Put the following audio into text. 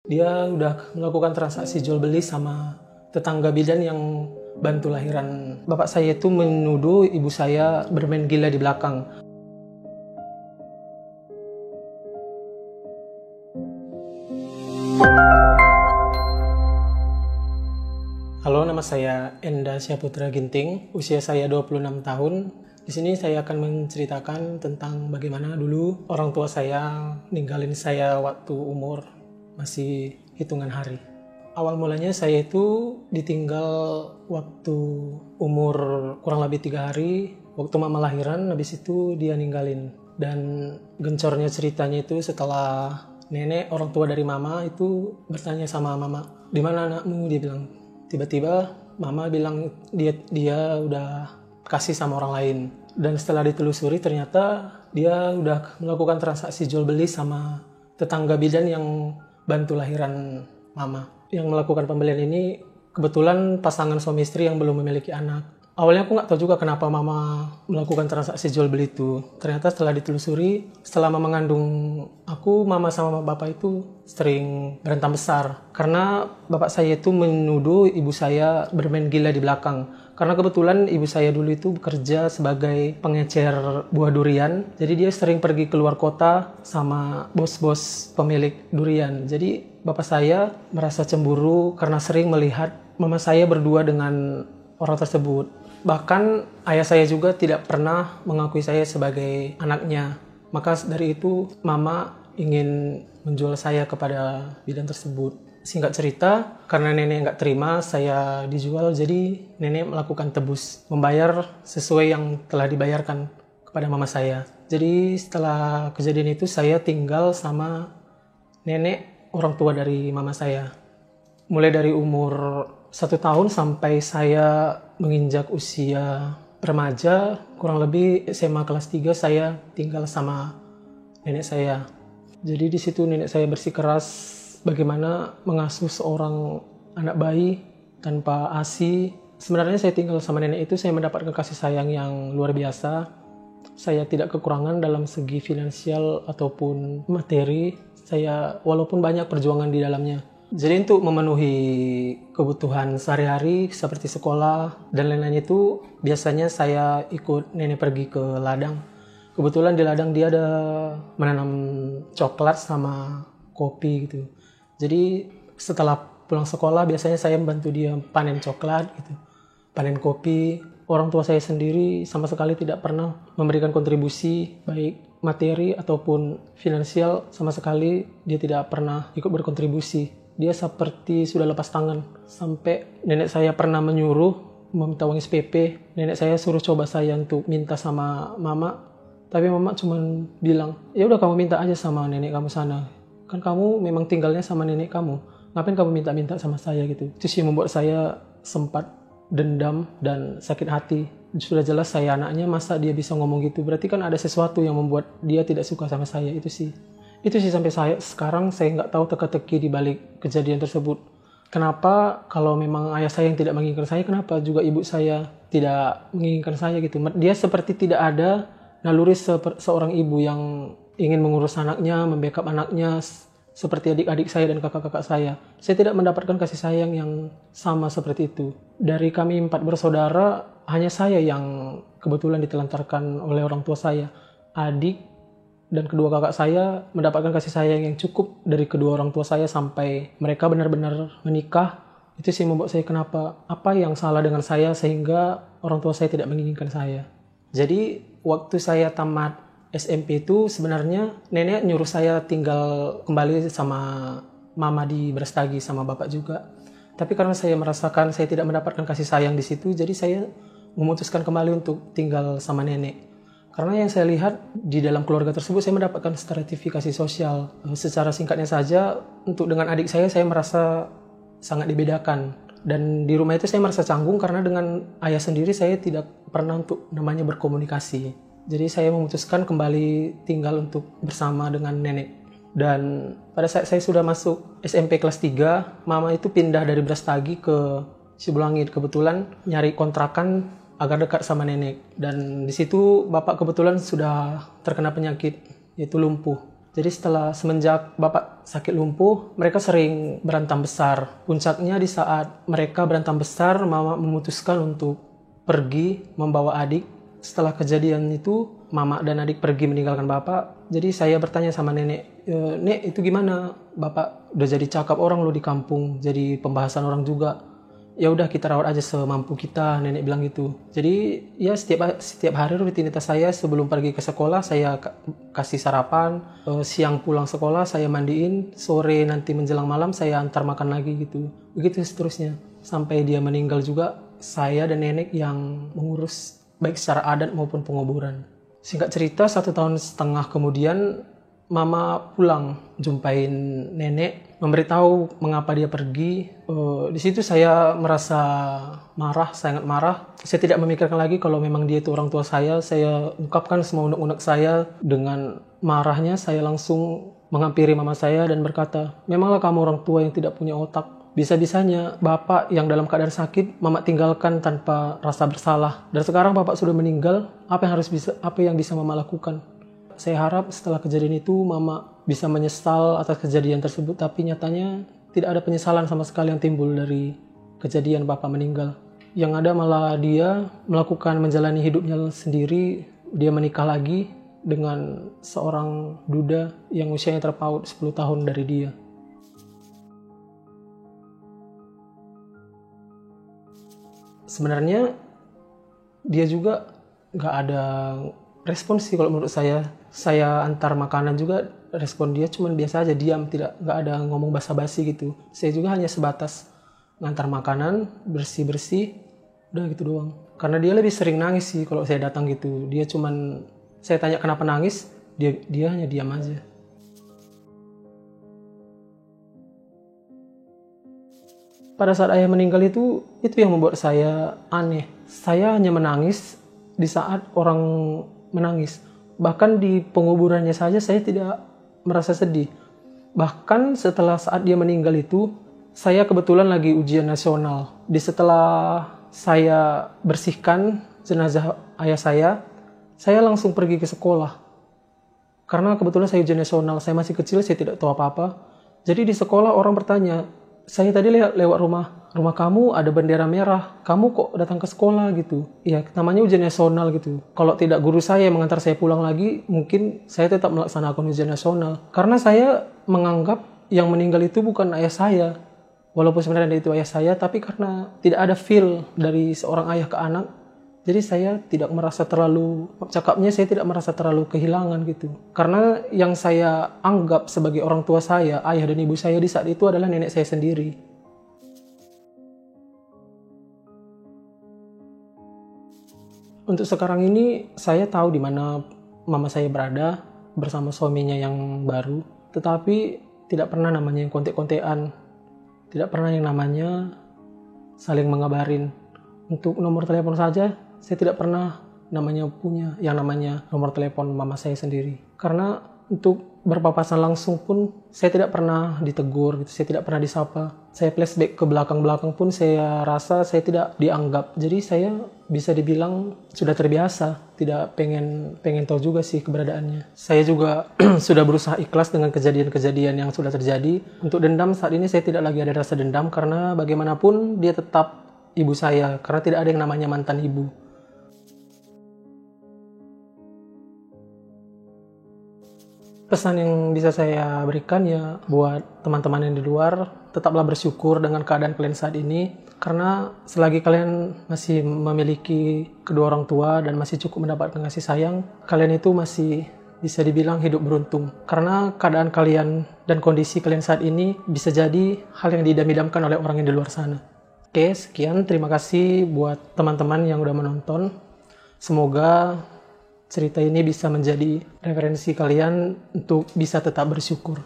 Dia udah melakukan transaksi jual beli sama tetangga bidan yang bantu lahiran. Bapak saya itu menuduh ibu saya bermain gila di belakang. Halo, nama saya Enda Syaputra Ginting, usia saya 26 tahun. Di sini saya akan menceritakan tentang bagaimana dulu orang tua saya ninggalin saya waktu umur masih hitungan hari. Awal mulanya saya itu ditinggal waktu umur kurang lebih 3 hari, waktu mama lahiran, habis itu dia ninggalin. Dan gencornya ceritanya itu setelah nenek, orang tua dari mama itu bertanya sama mama, "Di mana anakmu?" Dia bilang. Tiba-tiba mama bilang dia udah kasih sama orang lain. Dan setelah ditelusuri ternyata dia udah melakukan transaksi jual beli sama tetangga bidan yang bantu lahiran mama. Yang melakukan pembelian ini kebetulan pasangan suami istri yang belum memiliki anak. Awalnya aku nggak tahu juga kenapa mama melakukan transaksi jual beli itu. Ternyata setelah ditelusuri, setelah mama mengandung aku, mama sama bapak itu sering berantem besar. Karena bapak saya itu menuduh ibu saya bermain gila di belakang. Karena kebetulan ibu saya dulu itu bekerja sebagai pengecer buah durian. Jadi dia sering pergi keluar kota sama bos-bos pemilik durian. Jadi bapak saya merasa cemburu karena sering melihat mama saya berdua dengan orang tersebut. Bahkan ayah saya juga tidak pernah mengakui saya sebagai anaknya. Maka dari itu mama ingin menjual saya kepada bidan tersebut. Singkat cerita, karena nenek nggak terima saya dijual, jadi nenek melakukan tebus, membayar sesuai yang telah dibayarkan kepada mama saya. Jadi setelah kejadian itu saya tinggal sama nenek, orang tua dari mama saya. Mulai dari umur 1 tahun sampai saya menginjak usia remaja, kurang lebih SMA kelas 3 saya tinggal sama nenek saya. Jadi di situ nenek saya bersikeras bagaimana mengasuh seorang anak bayi tanpa ASI. Sebenarnya saya tinggal sama nenek itu saya mendapatkan kasih sayang yang luar biasa. Saya tidak kekurangan dalam segi finansial ataupun materi. Saya walaupun banyak perjuangan di dalamnya. Jadi untuk memenuhi kebutuhan sehari-hari seperti sekolah dan lain-lain itu biasanya saya ikut nenek pergi ke ladang. Kebetulan di ladang dia ada menanam coklat sama kopi gitu. Jadi setelah pulang sekolah biasanya saya membantu dia panen coklat gitu, panen kopi. Orang tua saya sendiri sama sekali tidak pernah memberikan kontribusi baik materi ataupun finansial, sama sekali dia tidak pernah ikut berkontribusi. Dia seperti sudah lepas tangan. Sampai nenek saya pernah menyuruh meminta uang SPP. Nenek saya suruh coba saya untuk minta sama mama. Tapi mama cuma bilang, "Ya udah kamu minta aja sama nenek kamu sana. Kan kamu memang tinggalnya sama nenek kamu. Ngapain kamu minta-minta sama saya gitu?" Itu sih membuat saya sempat dendam dan sakit hati. Sudah jelas saya anaknya, masa dia bisa ngomong gitu? Berarti kan ada sesuatu yang membuat dia tidak suka sama saya. Itu sih sampai sekarang saya nggak tahu teka-teki di balik kejadian tersebut. Kenapa kalau memang ayah saya yang tidak menginginkan saya, kenapa juga ibu saya tidak menginginkan saya gitu? Dia seperti tidak ada naluri seorang ibu yang ingin mengurus anaknya, membackup anaknya, seperti adik-adik saya dan kakak-kakak saya. Saya tidak mendapatkan kasih sayang yang sama seperti itu. Dari kami 4 bersaudara, hanya saya yang kebetulan ditelantarkan oleh orang tua saya. Adik dan kedua kakak saya mendapatkan kasih sayang yang cukup dari kedua orang tua saya sampai mereka benar-benar menikah. Itu sih membuat saya kenapa, apa yang salah dengan saya sehingga orang tua saya tidak menginginkan saya. Jadi waktu saya tamat SMP itu sebenarnya nenek nyuruh saya tinggal kembali sama mama di Brastagi sama bapak juga. Tapi karena saya merasakan saya tidak mendapatkan kasih sayang di situ, jadi saya memutuskan kembali untuk tinggal sama nenek. Karena yang saya lihat di dalam keluarga tersebut saya mendapatkan stratifikasi sosial. Secara singkatnya saja, untuk dengan adik saya merasa sangat dibedakan. Dan di rumah itu saya merasa canggung karena dengan ayah sendiri saya tidak pernah untuk namanya berkomunikasi. Jadi saya memutuskan kembali tinggal untuk bersama dengan nenek. Dan pada saat saya sudah masuk SMP kelas 3, mama itu pindah dari Brastagi ke Sibulangit. Kebetulan nyari kontrakan agar dekat sama nenek. Dan di situ bapak kebetulan sudah terkena penyakit, yaitu lumpuh. Jadi semenjak bapak sakit lumpuh, mereka sering berantem besar. Puncaknya di saat mereka berantem besar, mama memutuskan untuk pergi membawa adik. Setelah kejadian itu, mama dan adik pergi meninggalkan bapak. Jadi saya bertanya sama nenek, "Nek, itu gimana? Bapak udah jadi cakap orang loh di kampung, jadi pembahasan orang juga." "Ya udah, kita rawat aja semampu kita," nenek bilang gitu. Jadi ya setiap hari rutinitas saya sebelum pergi ke sekolah saya kasih sarapan, siang pulang sekolah saya mandiin, sore nanti menjelang malam saya antar makan lagi gitu. Begitu seterusnya sampai dia meninggal juga, saya dan nenek yang mengurus baik secara adat maupun penguburan. Singkat cerita, 1,5 tahun kemudian mama pulang jumpain nenek, memberitahu mengapa dia pergi. Di situ saya merasa marah, sangat marah. Saya tidak memikirkan lagi kalau memang dia itu orang tua saya. Saya ungkapkan semua unek-unek saya. Dengan marahnya saya langsung menghampiri mama saya dan berkata, "Memanglah kamu orang tua yang tidak punya otak. Bisa-bisanya bapak yang dalam keadaan sakit mama tinggalkan tanpa rasa bersalah. Dan sekarang bapak sudah meninggal, apa yang bisa mama lakukan?" Saya harap setelah kejadian itu mama bisa menyesal atas kejadian tersebut, tapi nyatanya tidak ada penyesalan sama sekali yang timbul dari kejadian bapak meninggal. Yang ada malah dia melakukan menjalani hidupnya sendiri. Dia menikah lagi dengan seorang duda yang usianya terpaut 10 tahun dari dia. Sebenarnya dia juga nggak ada respon sih kalau menurut saya. Saya antar makanan juga respon dia cuman biasa aja, diam, nggak ada ngomong basa-basi gitu. Saya juga hanya sebatas ngantar makanan, bersih-bersih, udah gitu doang. Karena dia lebih sering nangis sih kalau saya datang gitu. Dia cuman, saya tanya kenapa nangis, dia hanya diam aja. Pada saat ayah meninggal itu yang membuat saya aneh. Saya hanya menangis di saat orang menangis. Bahkan di penguburannya saja saya tidak merasa sedih. Bahkan setelah saat dia meninggal itu, saya kebetulan lagi ujian nasional. Setelah saya bersihkan jenazah ayah saya langsung pergi ke sekolah. Karena kebetulan saya ujian nasional, saya masih kecil, saya tidak tahu apa-apa. Jadi di sekolah orang bertanya, "Saya tadi lewat rumah kamu ada bendera merah, kamu kok datang ke sekolah gitu?" Ya namanya ujian nasional gitu. Kalau tidak guru saya yang mengantar saya pulang lagi, mungkin saya tetap melaksanakan ujian nasional. Karena saya menganggap yang meninggal itu bukan ayah saya. Walaupun sebenarnya itu ayah saya, tapi karena tidak ada feel dari seorang ayah ke anak, jadi saya tidak merasa terlalu kehilangan gitu. Karena yang saya anggap sebagai orang tua saya, ayah dan ibu saya di saat itu adalah nenek saya sendiri. Untuk sekarang ini saya tahu di mana mama saya berada bersama suaminya yang baru, tetapi tidak pernah namanya yang kontek-kontekan, tidak pernah yang namanya saling mengabarin. Untuk nomor telepon saja saya tidak pernah namanya punya yang namanya nomor telepon mama saya sendiri. Karena untuk berpapasan langsung pun saya tidak pernah ditegur gitu, saya tidak pernah disapa. Saya flashback ke belakang-belakang pun saya rasa saya tidak dianggap. Jadi saya bisa dibilang sudah terbiasa, tidak pengen tahu juga sih keberadaannya. Saya juga sudah berusaha ikhlas dengan kejadian-kejadian yang sudah terjadi. Untuk dendam saat ini saya tidak lagi ada rasa dendam karena bagaimanapun dia tetap ibu saya, karena tidak ada yang namanya mantan ibu. Pesan yang bisa saya berikan ya buat teman-teman yang di luar, tetaplah bersyukur dengan keadaan kalian saat ini, karena selagi kalian masih memiliki kedua orang tua dan masih cukup mendapatkan kasih sayang, kalian itu masih bisa dibilang hidup beruntung. Karena keadaan kalian dan kondisi kalian saat ini bisa jadi hal yang diidam-idamkan oleh orang yang di luar sana. Oke, sekian. Terima kasih buat teman-teman yang udah menonton. Semoga cerita ini bisa menjadi referensi kalian untuk bisa tetap bersyukur.